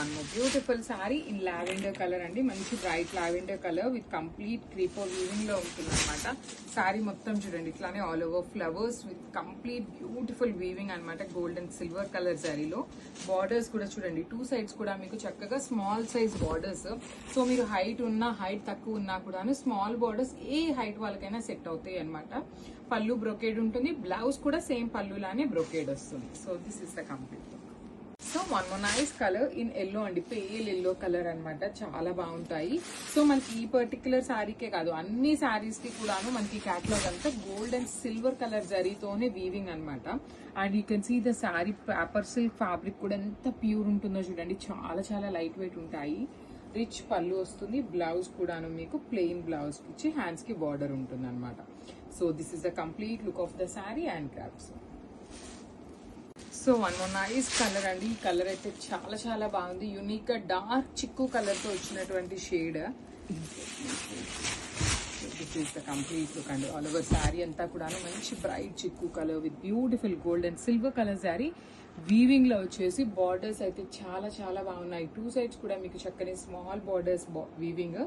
One more beautiful sari in lavender colour అండి. మంచి bright lavender colour with complete creeper weaving లో ఉంటుంది అనమాట. సారీ మొత్తం చూడండి ఇట్లానే all over flowers with complete beautiful weaving అనమాట. గోల్డ్ అండ్ సిల్వర్ కలర్ సారీలో బార్డర్స్ కూడా చూడండి, టూ సైడ్స్ కూడా మీకు చక్కగా స్మాల్ సైజ్ బార్డర్స్. సో మీరు హైట్ ఉన్నా హైట్ తక్కువ ఉన్నా కూడా స్మాల్ బార్డర్స్ ఏ హైట్ వాళ్ళకైనా సెట్ అవుతాయి అనమాట. పళ్ళు బ్రొకేడ్ ఉంటుంది, బ్లౌజ్ కూడా సేమ్ పళ్ళు లానే బ్రొకేడ్ వస్తుంది. So this is the complete. So one more nice colour in yellow అండి, పేల్ ఎల్లో కలర్ అనమాట. చాలా బాగుంటాయి. సో మనకి ఈ పర్టికులర్ శారీకే కాదు, అన్ని శారీస్ కి కూడాను మనకి క్యాటలాగ్ అంతా గోల్డ్ అండ్ సిల్వర్ కలర్ జరీతోనే వీవింగ్ అనమాట. And you can see the sari paper silk fabric కూడా ఎంత ప్యూర్ ఉంటుందో చూడండి. చాలా చాలా లైట్ వెయిట్ ఉంటాయి. రిచ్ పళ్ళు వస్తుంది, బ్లౌజ్ కూడాను మీకు ప్లెయిన్ బ్లౌజ్ ఇచ్చి హ్యాండ్స్ కి బార్డర్ ఉంటుంది అనమాట. So this is the complete look of the sari and crafts. So one more nice colour అండి. ఈ కలర్ అయితే చాలా చాలా బాగుంది. యూనిక్ గా డార్క్ చిక్కు కలర్ తో వచ్చినటువంటి shade. This is the complete look అండి. ఆల్ ఓవర్ శారీ అంతా కూడా మంచి బ్రైట్ చిక్కు colour with beautiful gold and silver colour sari. Weaving లో వచ్చేసి బార్డర్స్ అయితే చాలా చాలా బాగున్నాయి. టూ సైడ్స్ కూడా మీకు చక్కని స్మాల్ బార్డర్స్ వీవింగ్.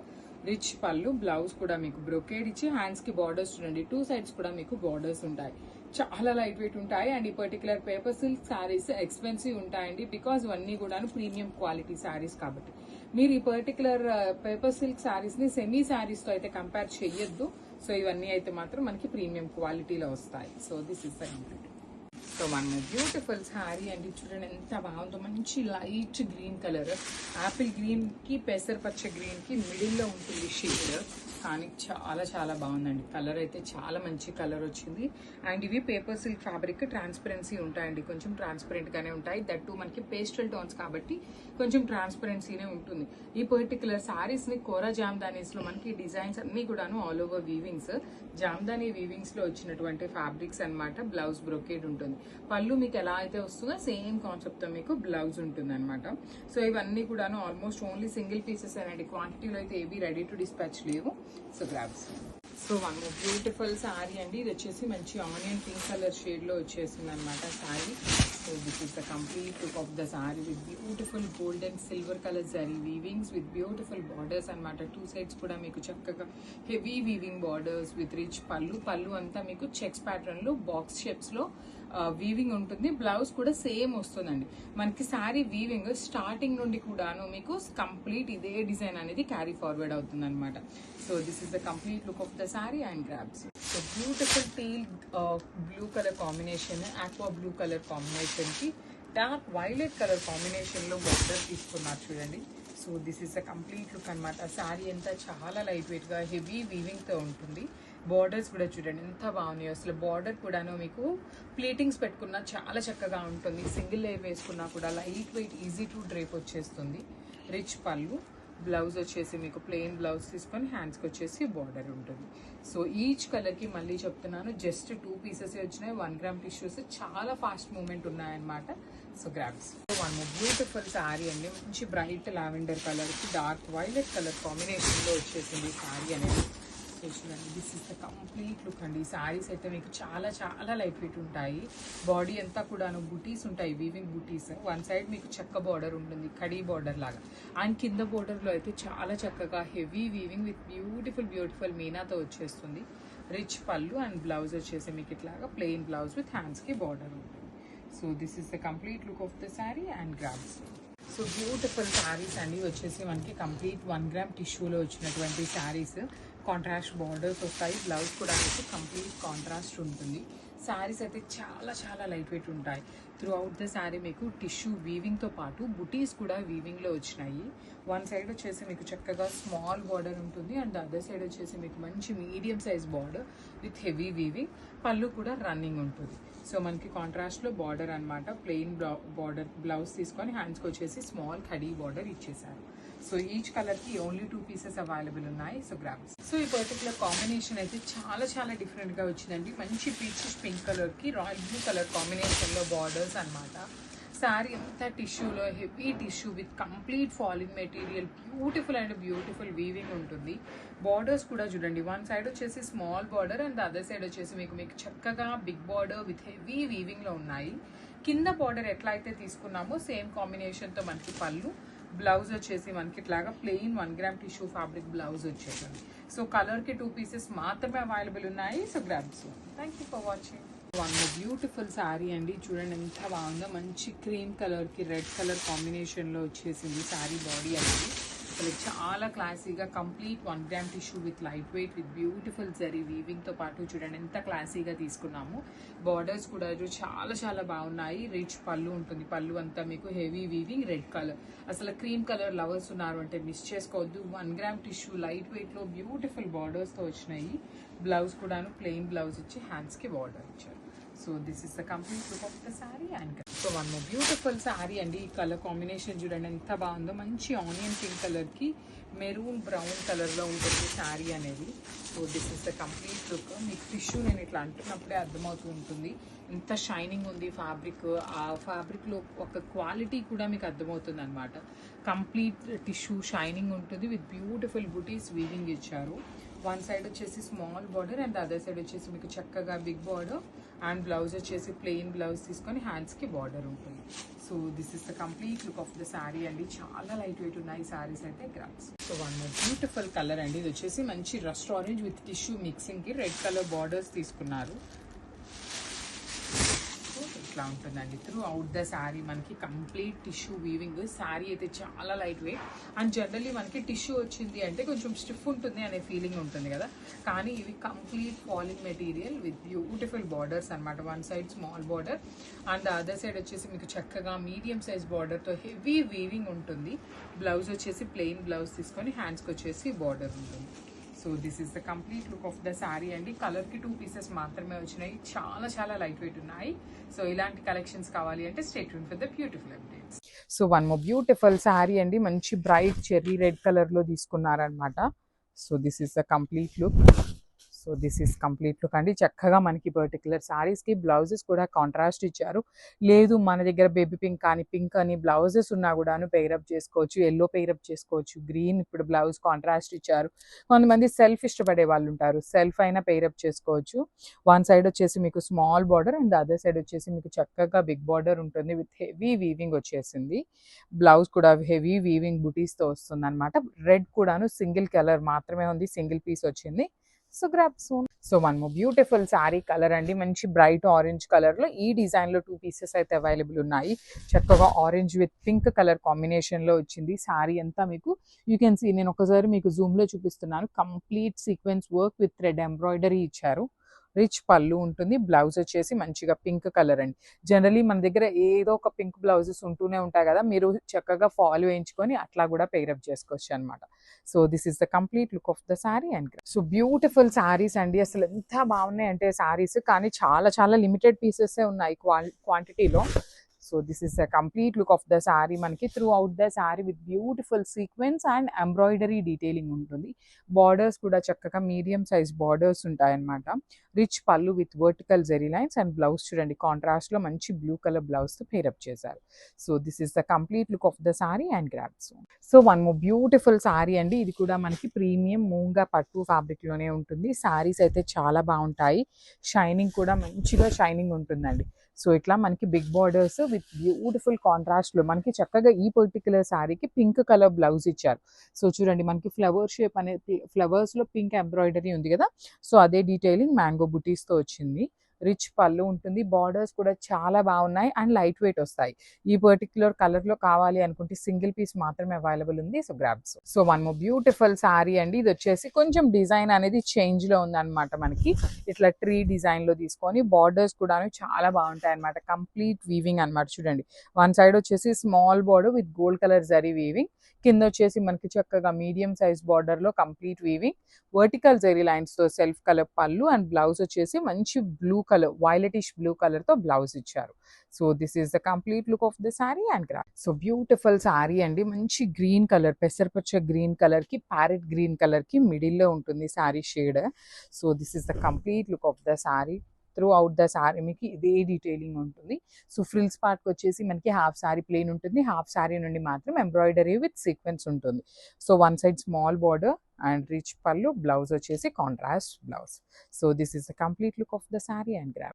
రిచ్ పళ్ళు, బ్లౌజ్ కూడా మీకు బ్రొకేడ్ ఇచ్చి హ్యాండ్స్ కి బార్డర్స్ చూడండి. టూ సైడ్స్ కూడా మీకు బార్డర్స్ ఉంటాయి. చాలా లైట్ వెయిట్ ఉంటాయి. అండ్ ఈ particular paper silk saris expensive ఉంటాయండి, బికాజ్ ఇవన్నీ కూడా ప్రీమియం క్వాలిటీ శారీస్ కాబట్టి. మీరు ఈ పర్టికులర్ పేపర్ సిల్క్ శారీస్ ని సెమీ శారీస్ తో అయితే కంపేర్ చేయొద్దు. సో ఇవన్నీ అయితే మాత్రం మనకి ప్రీమియం క్వాలిటీలో వస్తాయి. So this is the complete. So one beautiful sari అండి. చూడండి ఎంత బాగుందో. మంచి light green colour, Apple green కి పెసర పచ్చ గ్రీన్ కి మిడిల్ లో ఉంటుంది షేడ్. కానీ చాలా చాలా బాగుందండి. కలర్ అయితే చాలా మంచి కలర్ వచ్చింది. అండ్ ఇవి పేపర్ సిల్క్ ఫ్యాబ్రిక్ ట్రాన్స్పరెన్సీ ఉంటాయండి, కొంచెం ట్రాన్స్పరెంట్ గానే ఉంటాయి. దట్టు మనకి పేస్టల్ టోన్స్ కాబట్టి కొంచెం ట్రాన్స్పరెన్సీనే ఉంటుంది. ఈ పర్టికులర్ సారీస్ ని కోరా జామ్దానీస్ లో మనకి డిజైన్స్ అన్ని కూడాను ఆల్ ఓవర్ వీవింగ్స్, జామ్దానీ వీవింగ్స్ లో వచ్చినటువంటి ఫ్యాబ్రిక్స్ అనమాట. బ్లౌజ్ బ్రొకేడ్ ఉంటుంది. పళ్ళు మీకు ఎలా అయితే వస్తుందో సేమ్ కాన్సెప్ట్ తో మీకు బ్లౌజ్ ఉంటుంది అనమాట. సో ఇవన్నీ కూడాను ఆల్మోస్ట్ ఓన్లీ సింగిల్ పీసెస్ అండి. క్వాంటిటీలో అయితే ఏవి రెడీ టు డిస్పాచ్ లేవు. So grabs. So one beautiful sari అండి. ఇది వచ్చేసి మంచి ఆనియన్ పింక్ కలర్ షేడ్ లో వచ్చేసింది అనమాట sari. So this is the complete look of the sari with beautiful gold and silver colour zari weavings with beautiful borders అనమాట. టూ సైడ్స్ కూడా మీకు చక్కగా heavy weaving borders with rich pallu. Pallu అంతా మీకు చెక్స్ ప్యాటర్న్ లో బాక్స్ షేప్స్ లో వీవింగ్ ఉంటుంది. బ్లౌజ్ కూడా సేమ్ వస్తుందండి. మనకి శారీ వీవింగ్ స్టార్టింగ్ నుండి కూడాను మీకు కంప్లీట్ ఇదే డిజైన్ అనేది క్యారీ ఫార్వర్డ్ అవుతుంది అనమాట. So this is the complete look of the sari and grabs. So beautiful teal blue colour combination, aqua blue colour combination కి డార్క్ వైలెట్ కలర్ కాంబినేషన్ లో బార్డర్ తీసుకున్నారు చూడండి. So this is the complete look అనమాట. శారీ అంతా చాలా light wait గా heavy weaving తో ఉంటుంది. బార్డర్స్ కూడా చూడండి ఎంత బాగున్నాయి. అసలు బార్డర్ కూడాను మీకు ప్లేటింగ్స్ పెట్టుకున్నా చాలా చక్కగా ఉంటుంది. సింగిల్ లేయర్ వేసుకున్నా కూడా light weight easy to drape వచ్చేస్తుంది. రిచ్ పళ్ళు, బ్లౌజ్ వచ్చేసి మీకు ప్లెయిన్ బ్లౌజ్ తీసుకొని హ్యాండ్స్ కి వచ్చేసి బార్డర్ ఉంటుంది. సో ఈచ్ కలర్ కి మళ్ళీ చెప్తున్నాను జస్ట్ 2 పీసెస్ వచ్చినాయి. 1 గ్రామ్ టిష్యూస్ చాలా ఫాస్ట్ మూవ్మెంట్ ఉన్నాయన్నమాట. So grabs. One beautiful sari అండి. మంచి బ్రైట్ లావెండర్ కలర్ కి డార్క్ వైలెట్ కలర్ కాంబినేషన్ లో వచ్చేసింది శారీ అనేది. చూడండి this is the complete look అండి. ఈ శారీస్ అయితే మీకు చాలా చాలా లైట్ వెయిట్ ఉంటాయి. బాడీ అంతా కూడాను బుటీస్ ఉంటాయి, వీవింగ్ బుటీస్. వన్ సైడ్ మీకు చెక్క బార్డర్ ఉంటుంది, కడీ బార్డర్ లాగా. అండ్ కింద బార్డర్ లో అయితే చాలా చక్కగా హెవీ వీవింగ్ విత్ బ్యూటిఫుల్ మీనాతో వచ్చేస్తుంది. రిచ్ పళ్ళు అండ్ బ్లౌజ్ వచ్చేసి మీకు ఇట్లాగా ప్లెయిన్ బ్లౌజ్ విత్ హ్యాండ్స్ కి బార్డర్ ఉంటుంది. So this is the complete look of the sari and grabs. So beautiful saris అండి. వచ్చేసి మనకి కంప్లీట్ 1 గ్రామ్ టిష్యూలో వచ్చినటువంటి శారీస్. కాంట్రాస్ట్ బార్డర్స్ వస్తాయి. బ్లౌజ్ కూడా మీకు కంప్లీట్ కాంట్రాస్ట్ ఉంటుంది. శారీస్ అయితే చాలా చాలా లైట్ వెయిట్ ఉంటాయి. త్రూ అవుట్ ద శారీ మీకు టిష్యూ వీవింగ్ తో పాటు బుటీస్ కూడా వీవింగ్ లో వచ్చినాయి. వన్ సైడ్ వచ్చేసి మీకు చక్కగా స్మాల్ బార్డర్ ఉంటుంది. అండ్ అదర్ సైడ్ వచ్చేసి మీకు మంచి medium size border with heavy weaving. పళ్ళు కూడా రన్నింగ్ ఉంటుంది. సో మనకి కాంట్రాస్ట్ లో బార్డర్ అనమాట. ప్లెయిన్ బార్డర్ బ్లౌజ్ తీసుకొని హ్యాండ్స్ కి వచ్చేసి స్మాల్ ఖడీ బార్డర్ ఇచ్చేసారు. సో ఈచ్ కలర్ కి ఓన్లీ 2 పీసెస్ అవైలబుల్ ఉన్నాయి. So grabs. సో ఈ పర్టికులర్ కాంబినేషన్ అయితే చాలా చాలా డిఫరెంట్ గా వచ్చిందండి. మంచి పీచెస్ పింక్ కలర్ కి రాయల్ బ్లూ కలర్ కాంబినేషన్ లో బార్డర్స్ అనమాట. శారీ అంతా టిష్యూలో heavy tissue with complete falling material, beautiful weaving ఉంటుంది. బార్డర్స్ కూడా చూడండి, వన్ సైడ్ వచ్చేసి small border and other side వచ్చేసి మీకు చక్కగా big border with heavy weaving లో ఉన్నాయి. కింద బార్డర్ ఎట్లా అయితే తీసుకున్నామో సేమ్ కాంబినేషన్ తో మనకి పళ్ళు, బ్లౌజ్ వచ్చేసి మనకి ఇట్లాగా plain 1 gram tissue fabric blouse వచ్చేసింది. సో కలర్కి 2 పీసెస్ మాత్రమే అవైలబుల్ ఉన్నాయి. So grab soon. Thank you for watching. One beautiful sari అండి, చూడండి ఎంత బాగుందో. మంచి క్రీమ్ కలర్కి రెడ్ కలర్ కాంబినేషన్లో వచ్చేసింది శారీ బాడీ అనేది. అసలు చాలా క్లాసీగా complete 1 gram tissue with light weight with beautiful zari వీవింగ్తో పాటు చూడండి ఎంత క్లాసీగా తీసుకున్నాము. బార్డర్స్ కూడా చాలా చాలా బాగున్నాయి. రిచ్ పళ్ళు ఉంటుంది, పళ్ళు అంతా మీకు హెవీ వీవింగ్ రెడ్ కలర్. అసలు క్రీమ్ కలర్ లవర్స్ ఉన్నారు అంటే మిస్ చేసుకోవద్దు. 1 గ్రామ్ టిష్యూ లైట్ వెయిట్లో బ్యూటిఫుల్ బార్డర్స్తో వచ్చినాయి. బ్లౌజ్ కూడాను ప్లెయిన్ బ్లౌజ్ ఇచ్చి హ్యాండ్స్కి బార్డర్ ఇచ్చారు. So this is the complete look of the sari. And so one more beautiful sari అండి. ఈ కలర్ కాంబినేషన్ చూడండి ఎంత బాగుందో. మంచి ఆనియన్ పింక్ కలర్కి మెరూన్ బ్రౌన్ కలర్లో ఉంటుంది శారీ అనేది. So this is the complete look. మీకు టిష్యూ నేను ఇట్లా అంటున్నప్పుడే అర్థమవుతూ ఉంటుంది ఎంత షైనింగ్ ఉంది ఫ్యాబ్రిక్. ఆ ఫ్యాబ్రిక్లో ఒక క్వాలిటీ కూడా మీకు అర్థమవుతుంది అనమాట. కంప్లీట్ టిష్యూ షైనింగ్ ఉంటుంది విత్ బ్యూటిఫుల్ బుటీస్ వీవింగ్ ఇచ్చారు. వన్ సైడ్ వచ్చేసి small border and other side వచ్చేసి మీకు చక్కగా బిగ్ బార్డర్ అండ్ బ్లౌజ్ వచ్చేసి ప్లెయిన్ బ్లౌజ్ తీసుకొని హ్యాండ్స్కి బార్డర్ ఉంటుంది. So this is the complete look of the sari అండి. చాలా లైట్ వెయిట్ ఉన్నాయి శారీస్ అయితే grabs. So one more beautiful colour అండి. ఇది వచ్చేసి మంచి రస్ట్ ఆరెంజ్ విత్ టిష్యూ మిక్సింగ్కి రెడ్ కలర్ బార్డర్స్ తీసుకున్నారు. ఇట్లా ఉంటుందండి త్రూ అవుట్ ద శారీ. మనకి కంప్లీట్ టిష్యూ వీవింగ్. శారీ అయితే చాలా లైట్ వెయిట్ అండ్ జనరల్లీ మనకి టిష్యూ వచ్చింది అంటే కొంచెం స్టిఫ్ ఉంటుంది అనే ఫీలింగ్ ఉంటుంది కదా, కానీ ఇవి complete falling material with beautiful borders అనమాట. One side small border and other side వచ్చేసి మీకు చక్కగా మీడియం సైజ్ బార్డర్తో హెవీ వీవింగ్ ఉంటుంది. బ్లౌజ్ వచ్చేసి ప్లెయిన్ బ్లౌజ్ తీసుకొని హ్యాండ్స్కి వచ్చేసి బార్డర్ ఉంటుంది. So this is the complete look of the sari అండి. కలర్కి 2 పీసెస్ మాత్రమే వచ్చినాయి. చాలా చాలా లైట్ వెయిట్ ఉన్నాయి. సో ఇలాంటి కలెక్షన్స్ కావాలి అంటే stay tune for the beautiful updates. So one more beautiful sari అండి. మంచి బ్రైట్ చెర్రీ రెడ్ కలర్లో తీసుకున్నారనమాట. So this is the complete look. So this is complete look అండి. చక్కగా మనకి పర్టికులర్ శారీస్కి బ్లౌజెస్ కూడా కాంట్రాస్ట్ ఇచ్చారు. లేదు మన దగ్గర బేబీ పింక్ కానీ పింక్ అని బ్లౌజెస్ ఉన్నా కూడాను పెయిరప్ చేసుకోవచ్చు. ఎల్లో పెయిరప్ చేసుకోవచ్చు. గ్రీన్ ఇప్పుడు బ్లౌజ్ కాంట్రాస్ట్ ఇచ్చారు. కొంతమంది సెల్ఫ్ ఇష్టపడే వాళ్ళు ఉంటారు, సెల్ఫ్ అయినా పెయిరప్ చేసుకోవచ్చు. వన్ సైడ్ వచ్చేసి మీకు small border and other side వచ్చేసి మీకు చక్కగా బిగ్ బార్డర్ ఉంటుంది విత్ హెవీ వీవింగ్ వచ్చేసింది. బ్లౌజ్ కూడా హెవీ వీవింగ్ బుటీస్తో వస్తుంది అనమాట. రెడ్ కూడాను సింగిల్ కలర్ మాత్రమే ఉంది, సింగిల్ పీస్ వచ్చింది. So grab soon. So one more beautiful sari colour అండి. మంచి బ్రైట్ ఆరెంజ్ కలర్లో ఈ డిజైన్లో 2 పీసెస్ అయితే అవైలబుల్ ఉన్నాయి. చక్కగా ఆరెంజ్ విత్ పింక్ కలర్ కాంబినేషన్లో వచ్చింది శారీ అంతా. మీకు యూ కెన్ సీ, నేను ఒకసారి మీకు జూమ్లో చూపిస్తున్నాను. Complete sequence work with thread embroidery ఇచ్చారు. రిచ్ పళ్ళు ఉంటుంది. బ్లౌజ్ వచ్చేసి మంచిగా పింక్ కలర్ అండి. జనరలీ మన దగ్గర ఏదో ఒక పింక్ బ్లౌజెస్ ఉంటూనే ఉంటాయి కదా, మీరు చక్కగా ఫాల్ వేయించుకొని అట్లా కూడా పెయిరప్ చేసుకోవచ్చు అనమాట. So this is the complete look of the sari and so beautiful saris అండి. అసలు ఎంత బాగున్నాయి అంటే శారీస్, కానీ చాలా చాలా లిమిటెడ్ పీసెస్ ఉన్నాయి క్వాంటిటీలో. So this is the complete look of the sari. మనకి throughout the sari with beautiful sequence and embroidery detailing ఉంటుంది. బార్డర్స్ కూడా చక్కగా మీడియం సైజ్ బార్డర్స్ ఉంటాయన్నమాట. Rich pallu with vertical zari lines and blouse చూడండి కాంట్రాస్ట్లో మంచి బ్లూ కలర్ బ్లౌజ్తో పేరప్ చేశారు. So this is the complete look of the sari and grabs. So one more beautiful sari అండి. ఇది కూడా మనకి ప్రీమియం మూంగా పట్టు ఫ్యాబ్రిక్లోనే ఉంటుంది. శారీస్ అయితే చాలా బాగుంటాయి. షైనింగ్ కూడా మంచిగా షైనింగ్ ఉంటుందండి. సో ఇట్లా మనకి బిగ్ బార్డర్స్ విత్ బ్యూటిఫుల్ కాంట్రాస్ట్లో మనకి చక్కగా ఈ పర్టికులర్ శారీకి పింక్ కలర్ బ్లౌజ్ ఇచ్చారు. సో చూడండి మనకి ఫ్లవర్ షేప్ అనేది, ఫ్లవర్స్లో పింక్ ఎంబ్రాయిడరీ ఉంది కదా, సో అదే డీటెయిలింగ్ మ్యాంగో బుటీస్తో వచ్చింది. రిచ్ పళ్ళు ఉంటుంది. బార్డర్స్ కూడా చాలా బాగున్నాయి అండ్ లైట్ వెయిట్ వస్తాయి. ఈ పర్టికులర్ కలర్లో కావాలి అనుకుంటే సింగిల్ పీస్ మాత్రమే అవైలబుల్ ఉంది. So grabs. So one more beautiful sari అండి. ఇది వచ్చేసి కొంచెం డిజైన్ అనేది చేంజ్లో ఉందన్నమాట. మనకి ఇట్లా ట్రీ డిజైన్లో తీసుకొని బార్డర్స్ కూడా చాలా బాగుంటాయి అనమాట. కంప్లీట్ వీవింగ్ అనమాట. చూడండి వన్ సైడ్ వచ్చేసి small border with gold colour zari weaving, కింద వచ్చేసి మనకి చక్కగా మీడియం సైజ్ బార్డర్లో కంప్లీట్ వీవింగ్, వర్టికల్ జెరీ లైన్స్తో self colour pallu and blouse వచ్చేసి మంచి బ్లూ కలర్, వైలెటిష్ బ్లూ కలర్తో బ్లౌజ్ ఇచ్చారు. So this is the complete look of the sari and grab. So beautiful sari అండి. మంచి గ్రీన్ కలర్, పెసరపచ్చ గ్రీన్ కలర్కి ప్యారెట్ గ్రీన్ కలర్కి మిడిల్లో ఉంటుంది sari shade. So this is the complete look of the sari. Through out the sari మీకు ఇదే డీటెయిలింగ్ ఉంటుంది. సో ఫ్రిల్స్ పార్ట్కి వచ్చేసి మనకి హాఫ్ శారీ ప్లెయిన్ ఉంటుంది, హాఫ్ శారీ నుండి మాత్రం ఎంబ్రాయిడరీ విత్ సీక్వెన్స్ ఉంటుంది. So one side small border and rich పళ్ళు, బ్లౌజ్ వచ్చేసి contrast blouse. So this is the complete look of the sari and grab.